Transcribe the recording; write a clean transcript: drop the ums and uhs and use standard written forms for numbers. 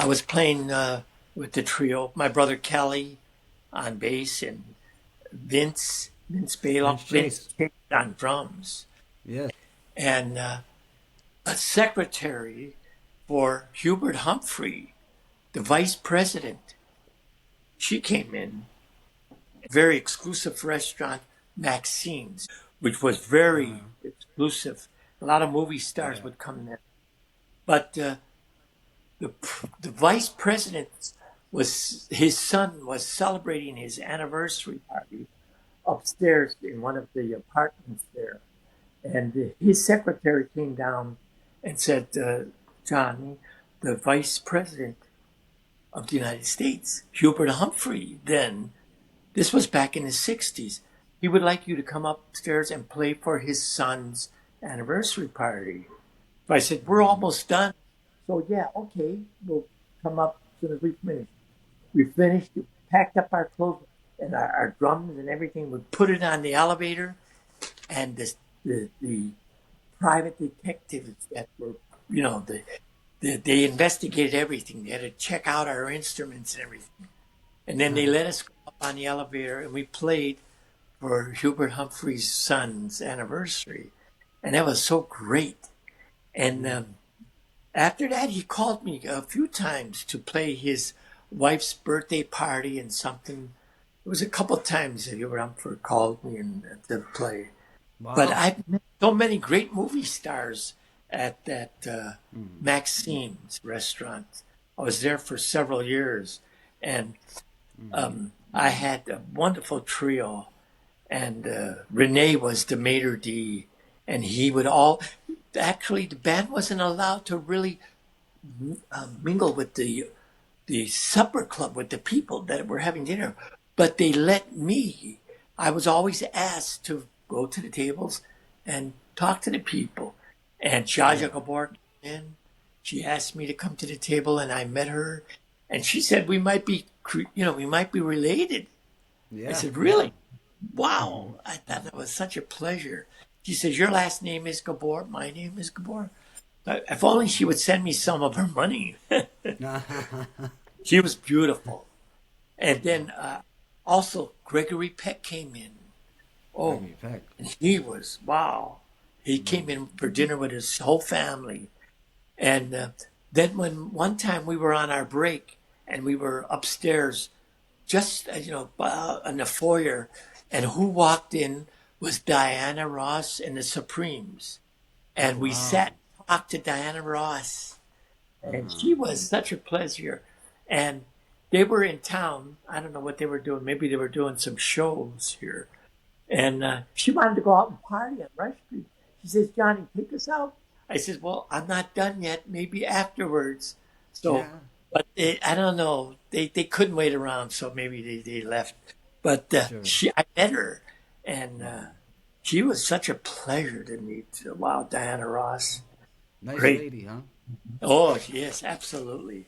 I was playing with the trio. My brother Kelly on bass and Vince Vince Baloff, Vince Chase. Chase on drums, Yes. and a secretary for Hubert Humphrey, the vice president. She came in, a very exclusive restaurant, Maxine's, which was very exclusive. A lot of movie stars Yeah. would come there. But the the vice president was his son was celebrating his anniversary party upstairs in one of the apartments there, and his secretary came down and said, "Johnny, the vice president of the United States, Hubert Humphrey, then this was back in the '60s. He would like you to come upstairs and play for his son's anniversary party." So I said, "We're almost done." So yeah, okay, we'll come up as soon as we finish. We finished, we packed up our clothes and our drums and everything. We put it on the elevator, and the private detectives that were, you know, they investigated everything. They had to check out our instruments and everything. And then they let us go up on the elevator, and we played for Hubert Humphrey's son's anniversary. And that was so great. And after that, he called me a few times to play his wife's birthday party and something. It was a couple of times that Hubert Humphrey called me and to play. But Wow. I've met so many great movie stars at that Maxine's restaurant. I was there for several years, and I had a wonderful trio. And Rene was the maitre d', and he would all. Actually, the band wasn't allowed to really mingle with the supper club with the people that were having dinner, but they let me. I was always asked to go to the tables and talk to the people. And Yeah. Jaja Gabor came in. She asked me to come to the table, and I met her, and she said we might be, we might be related. I Yeah. said, Yeah. really? Wow! I thought that was such a pleasure. She says, your last name is Gabor. My name is Gabor. If only she would send me some of her money. She was beautiful. And then also Gregory Peck came in. Oh, Gregory Peck. and he was, wow. He came in for dinner with his whole family. And then when one time we were on our break and we were upstairs, just, in the foyer, and who walked in was Diana Ross and the Supremes. Oh And we wow. sat and talked to Diana Ross, and Uh-huh. she was such a pleasure. And they were in town. I don't know what they were doing. Maybe they were doing some shows here. And she wanted to go out and party on Rush Street. She says, Johnny, take us out. I said, well, I'm not done yet. Maybe afterwards. So, Yeah. but I don't know. They couldn't wait around, so maybe they left. But Sure. I met her, and Wow. she was such a pleasure to meet. Wow, Diana Ross. Nice Great. lady, huh? Oh, yes, absolutely.